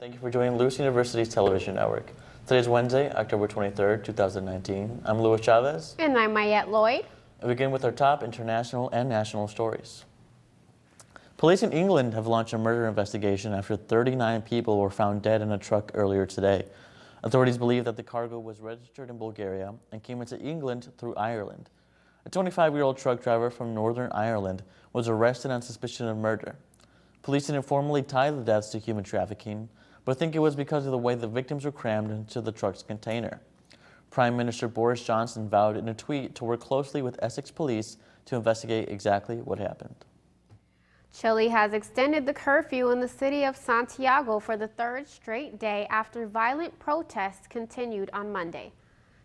Thank you for joining Lewis University's television network. Today is Wednesday, October 23rd, 2019. I'm Luis Chavez. And I'm Mayette Lloyd. And we begin with our top international and national stories. Police in England have launched a murder investigation after 39 people were found dead in a truck earlier today. Authorities believe that the cargo was registered in Bulgaria and came into England through Ireland. A 25-year-old truck driver from Northern Ireland was arrested on suspicion of murder. Police didn't formally tie the deaths to human trafficking, but think it was because of the way the victims were crammed into the truck's container. Prime Minister Boris Johnson vowed in a tweet to work closely with Essex police to investigate exactly what happened. Chile has extended the curfew in the city of Santiago for the third straight day after violent protests continued on Monday.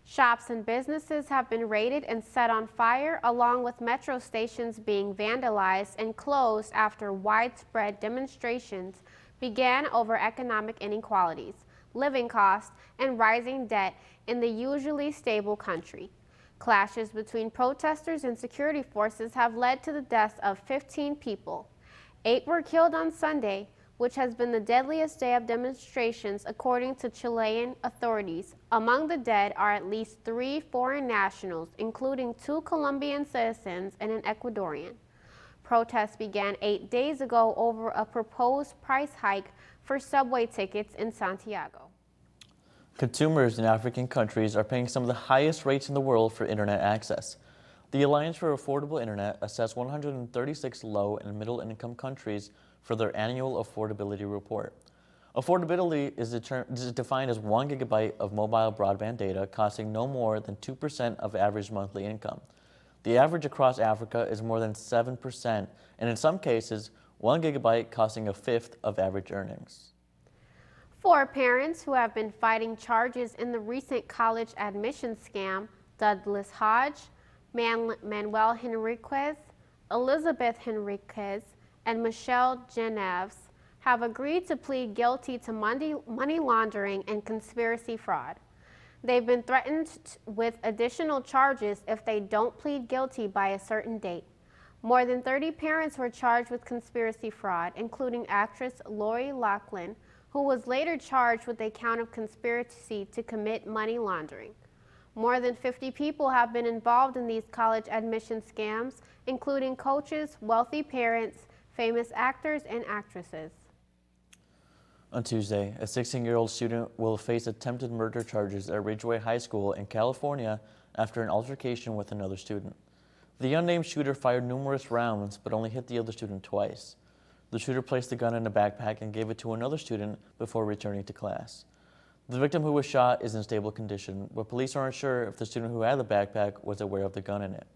Shops and businesses have been raided and set on fire, along with metro stations being vandalized and closed after widespread demonstrations began over economic inequalities, living costs, and rising debt in the usually stable country. Clashes between protesters and security forces have led to the deaths of 15 people. 8 were killed on Sunday, which has been the deadliest day of demonstrations according to Chilean authorities. Among the dead are at least 3 foreign nationals, including 2 Colombian citizens and an Ecuadorian. Protests began 8 days ago over a proposed price hike for subway tickets in Santiago. Consumers in African countries are paying some of the highest rates in the world for internet access. The Alliance for Affordable Internet assessed 136 low and middle income countries for their annual affordability report. Affordability is defined as 1 gigabyte of mobile broadband data costing no more than 2% of average monthly income. The average across Africa is more than 7%, and in some cases, 1 gigabyte costing a fifth of average earnings. 4 parents who have been fighting charges in the recent college admission scam, Douglas Hodge, Manuel Henriquez, Elizabeth Henriquez, and Michelle Geneves, have agreed to plead guilty to money laundering and conspiracy fraud. They've been threatened with additional charges if they don't plead guilty by a certain date. More than 30 parents were charged with conspiracy fraud, including actress Lori Loughlin, who was later charged with a count of conspiracy to commit money laundering. More than 50 people have been involved in these college admission scams, including coaches, wealthy parents, famous actors, and actresses. On Tuesday, a 16-year-old student will face attempted murder charges at Ridgeway High School in California after an altercation with another student. The unnamed shooter fired numerous rounds but only hit the other student twice. The shooter placed the gun in a backpack and gave it to another student before returning to class. The victim who was shot is in stable condition, but police aren't sure if the student who had the backpack was aware of the gun in it.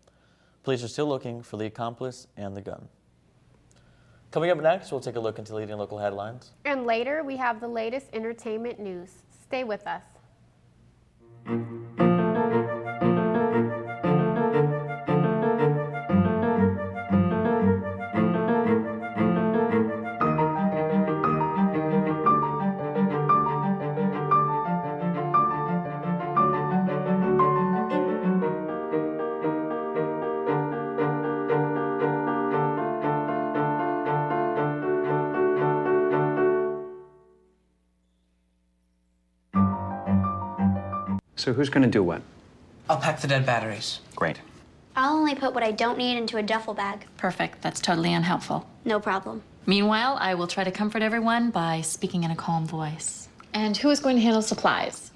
Police are still looking for the accomplice and the gun. Coming up next, we'll take a look into leading local headlines. And later, we have the latest entertainment news. Stay with us. So who's going to do what? I'll pack the dead batteries. Great. I'll only put what I don't need into a duffel bag. Perfect. That's totally unhelpful. No problem. Meanwhile, I will try to comfort everyone by speaking in a calm voice. And who is going to handle supplies?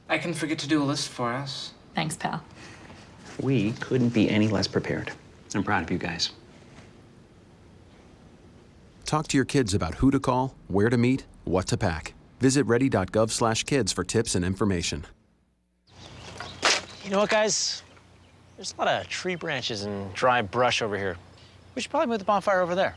I can forget to do a list for us. Thanks, pal. We couldn't be any less prepared. I'm proud of you guys. Talk to your kids about who to call, where to meet, what to pack. Visit ready.gov/kids for tips and information. You know what, guys? There's a lot of tree branches and dry brush over here. We should probably move the bonfire over there.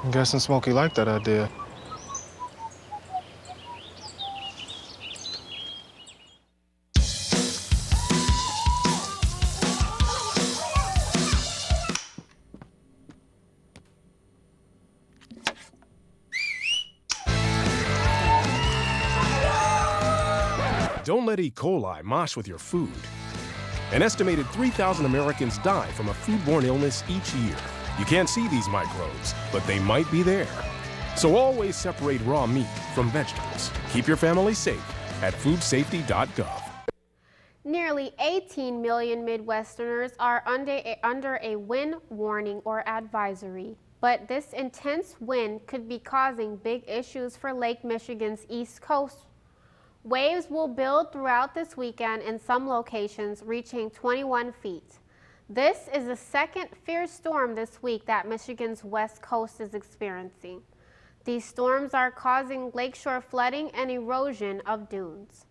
I'm guessing Smokey liked that idea. Don't let E. coli mosh with your food. An estimated 3,000 Americans die from a foodborne illness each year. You can't see these microbes, but they might be there. So always separate raw meat from vegetables. Keep your family safe at foodsafety.gov. Nearly 18 million Midwesterners are under a wind warning or advisory, but this intense wind could be causing big issues for Lake Michigan's East Coast. Waves will build throughout this weekend in some locations, reaching 21 feet. This is the second fierce storm this week that Michigan's West Coast is experiencing. These storms are causing lakeshore flooding and erosion of dunes.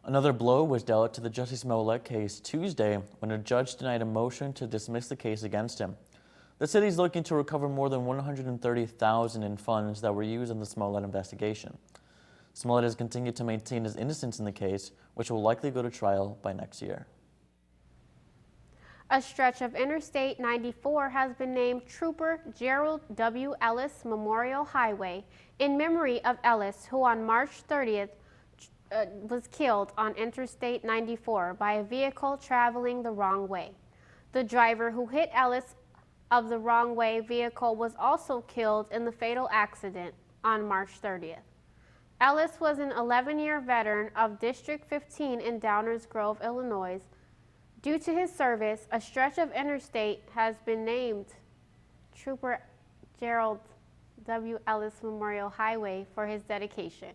Another blow was dealt to the Jussie Smollett case Tuesday when a judge denied a motion to dismiss the case against him. The city is looking to recover more than $130,000 in funds that were used in the Smollett investigation. Smollett has continued to maintain his innocence in the case, which will likely go to trial by next year. A stretch of Interstate 94 has been named Trooper Gerald W. Ellis Memorial Highway in memory of Ellis, who on March 30th was killed on Interstate 94 by a vehicle traveling the wrong way. The driver who hit Ellis of the wrong way vehicle was also killed in the fatal accident on March 30th. Ellis was an 11-year veteran of District 15 in Downers Grove, Illinois. Due to his service, a stretch of interstate has been named Trooper Gerald W. Ellis Memorial Highway for his dedication.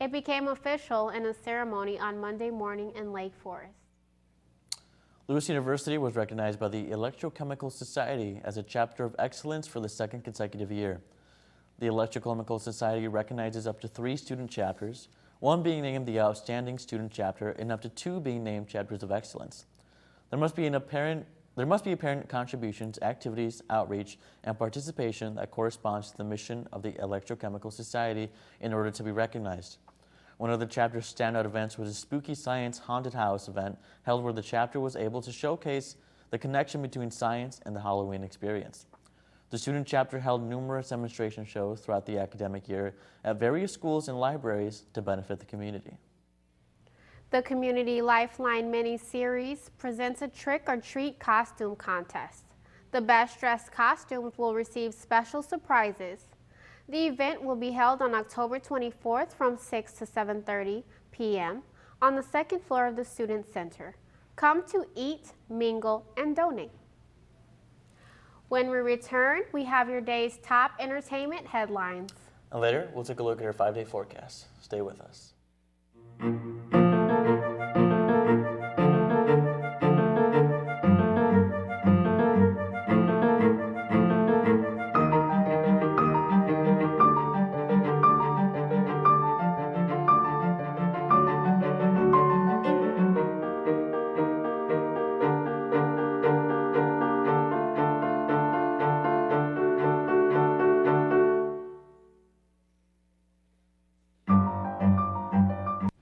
It became official in a ceremony on Monday morning in Lake Forest. Lewis University was recognized by the Electrochemical Society as a chapter of excellence for the second consecutive year. The Electrochemical Society recognizes up to 3 student chapters, one being named the Outstanding Student Chapter and up to 2 being named Chapters of Excellence. There must be apparent contributions, activities, outreach, and participation that corresponds to the mission of the Electrochemical Society in order to be recognized. One of the chapter's standout events was a Spooky Science Haunted House event held where the chapter was able to showcase the connection between science and the Halloween experience. The student chapter held numerous demonstration shows throughout the academic year at various schools and libraries to benefit the community. The Community Lifeline mini-series presents a trick-or-treat costume contest. The best dressed costumes will receive special surprises. The event will be held on October 24th from 6 to 7:30 p.m. on the second floor of the Student Center. Come to eat, mingle, and donate. When we return, we have your day's top entertainment headlines. And later, we'll take a look at our 5-day forecast. Stay with us.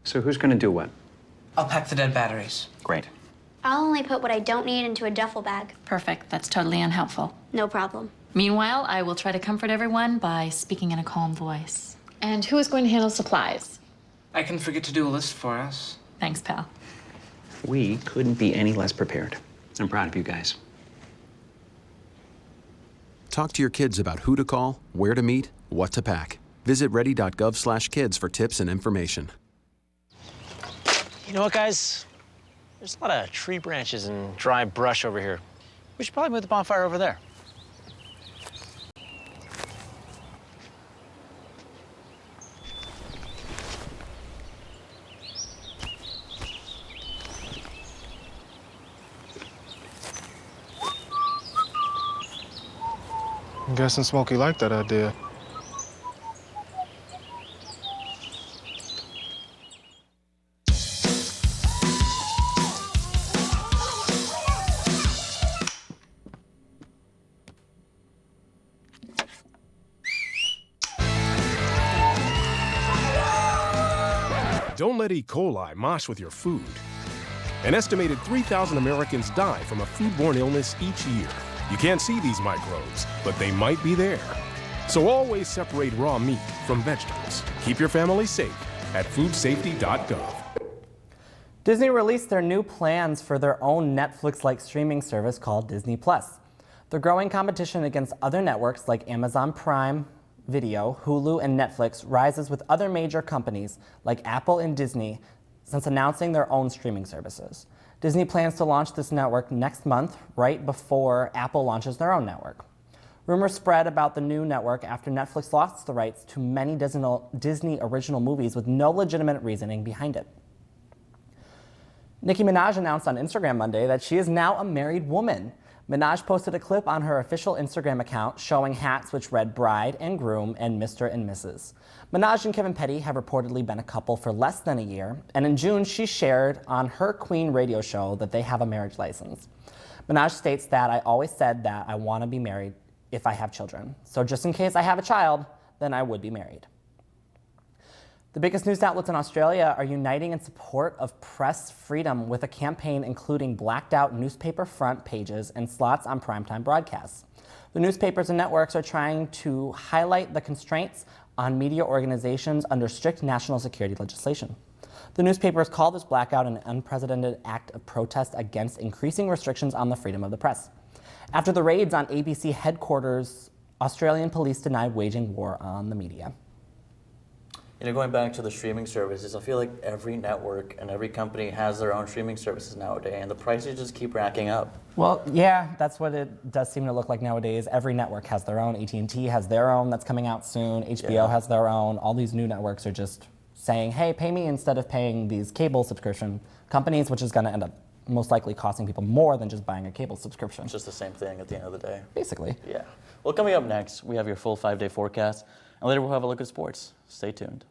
So who's going to do what? I'll pack the dead batteries. Great. I'll only put what I don't need into a duffel bag. Perfect. That's totally unhelpful. No problem. Meanwhile, I will try to comfort everyone by speaking in a calm voice. And who is going to handle supplies? I can forget to do a list for us. Thanks, pal. We couldn't be any less prepared. I'm proud of you guys. Talk to your kids about who to call, where to meet, what to pack. Visit ready.gov/kids for tips and information. You know what, guys? There's a lot of tree branches and dry brush over here. We should probably move the bonfire over there. I'm guessing Smokey liked that idea. Don't let E. coli mosh with your food. An estimated 3,000 Americans die from a foodborne illness each year. You can't see these microbes, but they might be there. So always separate raw meat from vegetables. Keep your family safe at foodsafety.gov. Don't let E. coli mosh with your food. An estimated 3,000 Americans die from a foodborne illness each year. You can't see these microbes, but they might be there. So always separate raw meat from vegetables. Keep your family safe at foodsafety.gov. Disney released their new plans for their own Netflix-like streaming service called Disney+. The growing competition against other networks like Amazon Prime Video, Hulu, and Netflix rises with other major companies like Apple and Disney since announcing their own streaming services. Disney plans to launch this network next month, right before Apple launches their own network. Rumors spread about the new network after Netflix lost the rights to many Disney original movies with no legitimate reasoning behind it. Nicki Minaj announced on Instagram Monday that she is now a married woman. Minaj posted a clip on her official Instagram account showing hats which read bride and groom and Mr. and Mrs. Minaj and Kevin Petty have reportedly been a couple for less than a year, and in June she shared on her Queen radio show that they have a marriage license. Minaj states that I always said that I want to be married if I have children. So just in case I have a child, then I would be married. The biggest news outlets in Australia are uniting in support of press freedom with a campaign including blacked out newspaper front pages and slots on primetime broadcasts. The newspapers and networks are trying to highlight the constraints on media organizations under strict national security legislation. The newspapers call this blackout an unprecedented act of protest against increasing restrictions on the freedom of the press. After the raids on ABC headquarters, Australian police denied waging war on the media. You know, going back to the streaming services, I feel like every network and every company has their own streaming services nowadays, and the prices just keep racking up. Well, yeah, that's what it does seem to look like nowadays. Every network has their own. AT&T has their own that's coming out soon. HBO has their own. All these new networks are just saying, hey, pay me instead of paying these cable subscription companies, which is going to end up most likely costing people more than just buying a cable subscription. It's just the same thing at the end of the day. Basically. Yeah. Well, coming up next, we have your full 5-day forecast, and later we'll have a look at sports. Stay tuned.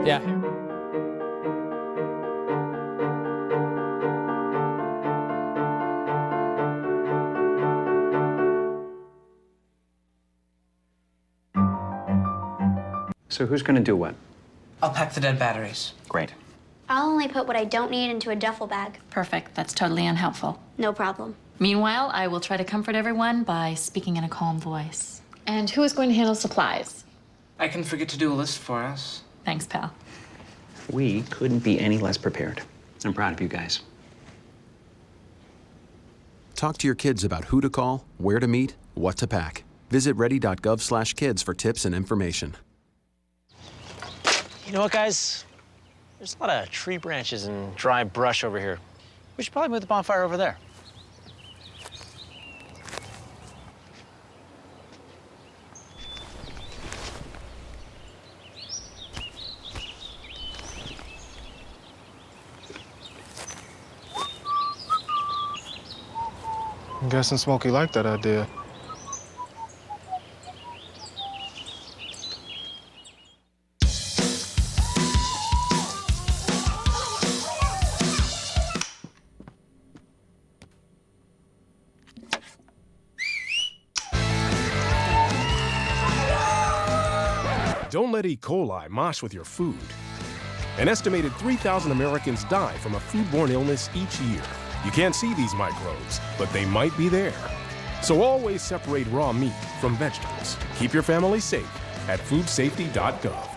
Yeah. So who's going to do what? I'll pack the dead batteries. Great. I'll only put what I don't need into a duffel bag. Perfect. That's totally unhelpful. No problem. Meanwhile, I will try to comfort everyone by speaking in a calm voice. And who is going to handle supplies? I can forget to do a list for us. Thanks, pal. We couldn't be any less prepared. I'm proud of you guys. Talk to your kids about who to call, where to meet, what to pack. Visit ready.gov/kids for tips and information. You know what, guys? There's a lot of tree branches and dry brush over here. We should probably move the bonfire over there. I'm guessing Smokey liked that idea. Don't let E. coli mosh with your food. An estimated 3,000 Americans die from a foodborne illness each year. You can't see these microbes, but they might be there. So always separate raw meat from vegetables. Keep your family safe at foodsafety.gov.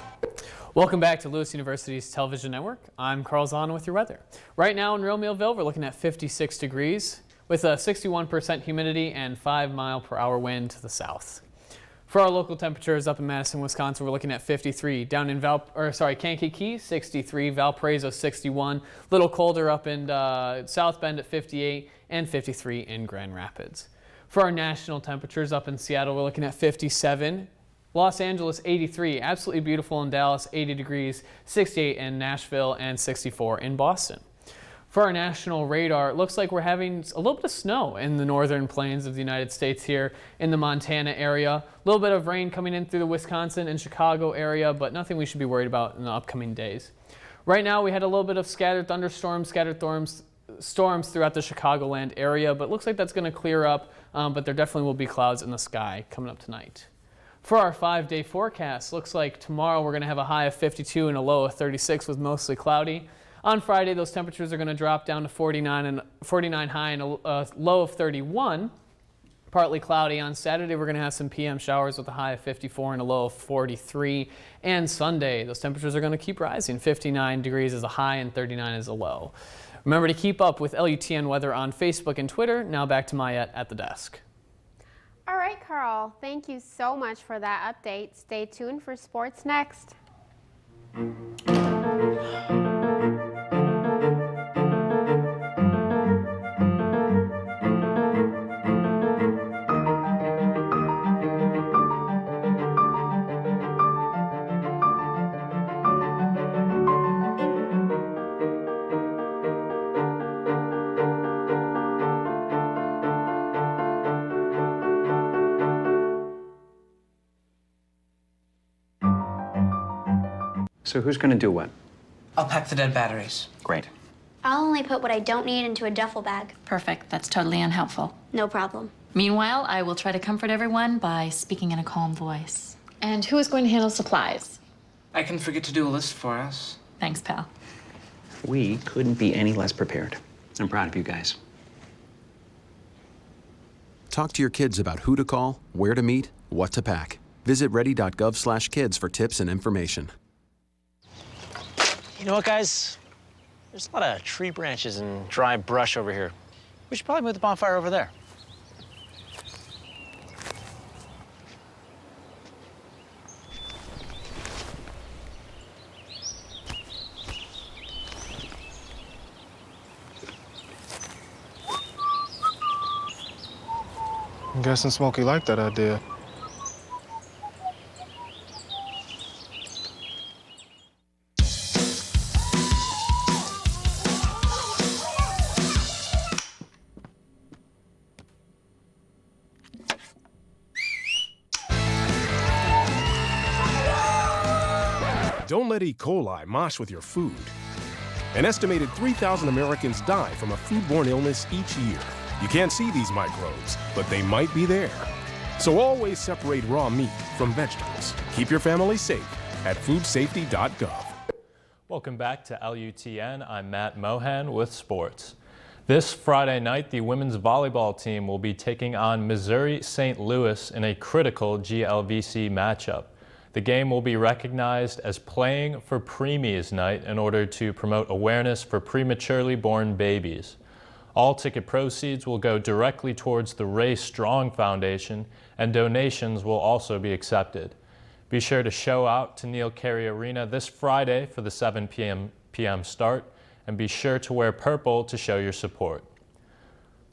Welcome back to Lewis University's television network. I'm Carl Zahn with your weather. Right now in Real Millville, we're looking at 56 degrees with a 61% humidity and 5-mile-per-hour wind to the south. For our local temperatures up in Madison, Wisconsin, we're looking at 53. Down in Kankakee, 63. Valparaiso, 61. Little colder up in South Bend at 58 and 53 in Grand Rapids. For our national temperatures up in Seattle, we're looking at 57. Los Angeles, 83. Absolutely beautiful in Dallas, 80 degrees. 68 in Nashville and 64 in Boston. For our national radar, it looks like we're having a little bit of snow in the northern plains of the United States here in the Montana area. A little bit of rain coming in through the Wisconsin and Chicago area, but nothing we should be worried about in the upcoming days. Right now, we had a little bit of scattered thunderstorms, storms throughout the Chicagoland area, but it looks like that's going to clear up, but there definitely will be clouds in the sky coming up tonight. For our 5-day forecast, looks like tomorrow we're going to have a high of 52 and a low of 36 with mostly cloudy. On Friday, those temperatures are going to drop down to 49 high and a low of 31. Partly cloudy. On Saturday, we're going to have some PM showers with a high of 54 and a low of 43. And Sunday, those temperatures are going to keep rising. 59 degrees is a high and 39 is a low. Remember to keep up with LUTN weather on Facebook and Twitter. Now back to Mayette at the desk. All right, Carl, thank you so much for that update. Stay tuned for sports next. So who's going to do what? I'll pack the dead batteries. Great. I'll only put what I don't need into a duffel bag. Perfect. That's totally unhelpful. No problem. Meanwhile, I will try to comfort everyone by speaking in a calm voice. And who is going to handle supplies? I can forget to do a list for us. Thanks, pal. We couldn't be any less prepared. I'm proud of you guys. Talk to your kids about who to call, where to meet, what to pack. Visit ready.gov/kids for tips and information. You know what, guys? There's a lot of tree branches and dry brush over here. We should probably move the bonfire over there. I'm guessing Smokey liked that idea. Don't let E. coli mosh with your food. An estimated 3,000 Americans die from a foodborne illness each year. You can't see these microbes, but they might be there. So always separate raw meat from vegetables. Keep your family safe at foodsafety.gov. Welcome back to LUTN. I'm Matt Mohan with sports. This Friday night, the women's volleyball team will be taking on Missouri St. Louis in a critical GLVC matchup. The game will be recognized as Playing for Preemies Night in order to promote awareness for prematurely born babies. All ticket proceeds will go directly towards the Ray Strong Foundation, and donations will also be accepted. Be sure to show out to Neil Carey Arena this Friday for the 7 p.m. start, and be sure to wear purple to show your support.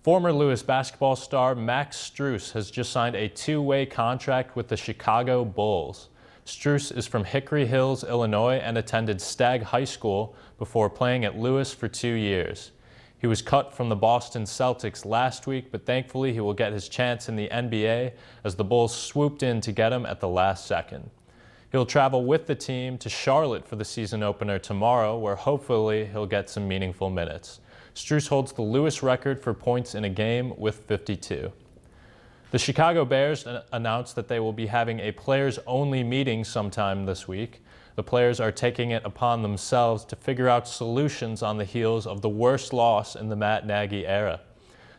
Former Lewis basketball star Max Strus has just signed a two-way contract with the Chicago Bulls. Strus is from Hickory Hills, Illinois, and attended Stagg High School before playing at Lewis for 2 years. He was cut from the Boston Celtics last week, but thankfully he will get his chance in the NBA as the Bulls swooped in to get him at the last second. He'll travel with the team to Charlotte for the season opener tomorrow, where hopefully he'll get some meaningful minutes. Strus holds the Lewis record for points in a game with 52. The Chicago Bears announced that they will be having a players-only meeting sometime this week. The players are taking it upon themselves to figure out solutions on the heels of the worst loss in the Matt Nagy era.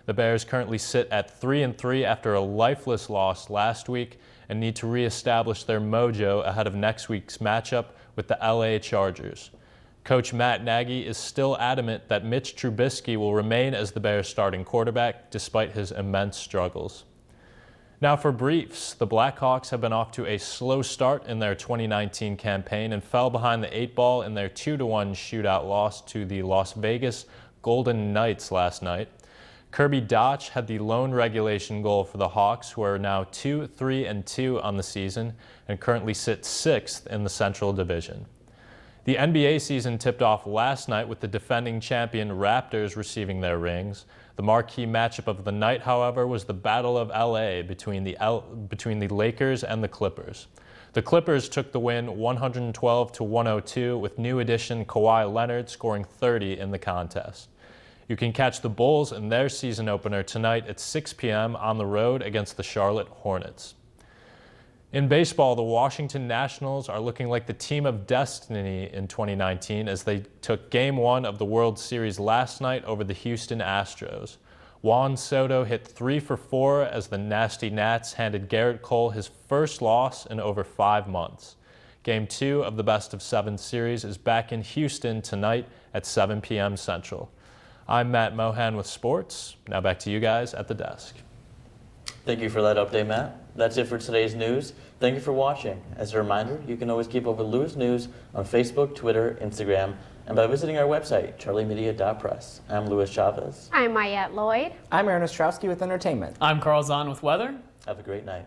The Bears currently sit at 3-3 after a lifeless loss last week and need to reestablish their mojo ahead of next week's matchup with the LA Chargers. Coach Matt Nagy is still adamant that Mitch Trubisky will remain as the Bears' starting quarterback despite his immense struggles. Now for briefs, the Blackhawks have been off to a slow start in their 2019 campaign and fell behind the 8 ball in their 2-1 shootout loss to the Las Vegas Golden Knights last night. Kirby Dach had the lone regulation goal for the Hawks, who are now 2-3-2 on the season and currently sit 6th in the Central Division. The NBA season tipped off last night with the defending champion Raptors receiving their rings. The marquee matchup of the night, however, was the Battle of LA between the Lakers and the Clippers. The Clippers took the win 112-102 with new addition Kawhi Leonard scoring 30 in the contest. You can catch the Bulls in their season opener tonight at 6 p.m. on the road against the Charlotte Hornets. In baseball, the Washington Nationals are looking like the team of destiny in 2019 as they took Game 1 of the World Series last night over the Houston Astros. Juan Soto hit 3 for 4 as the Nasty Nats handed Garrett Cole his first loss in over 5 months. Game 2 of the best-of-7 series is back in Houston tonight at 7 p.m. Central. I'm Matt Mohan with sports. Now back to you guys at the desk. Thank you for that update, Matt. That's it for today's news. Thank you for watching. As a reminder, you can always keep up with Lewis News on Facebook, Twitter, Instagram, and by visiting our website, charliemedia.press. I'm Luis Chavez. I'm Mayette Lloyd. I'm Aaron Ostrowski with entertainment. I'm Carl Zahn with weather. Have a great night.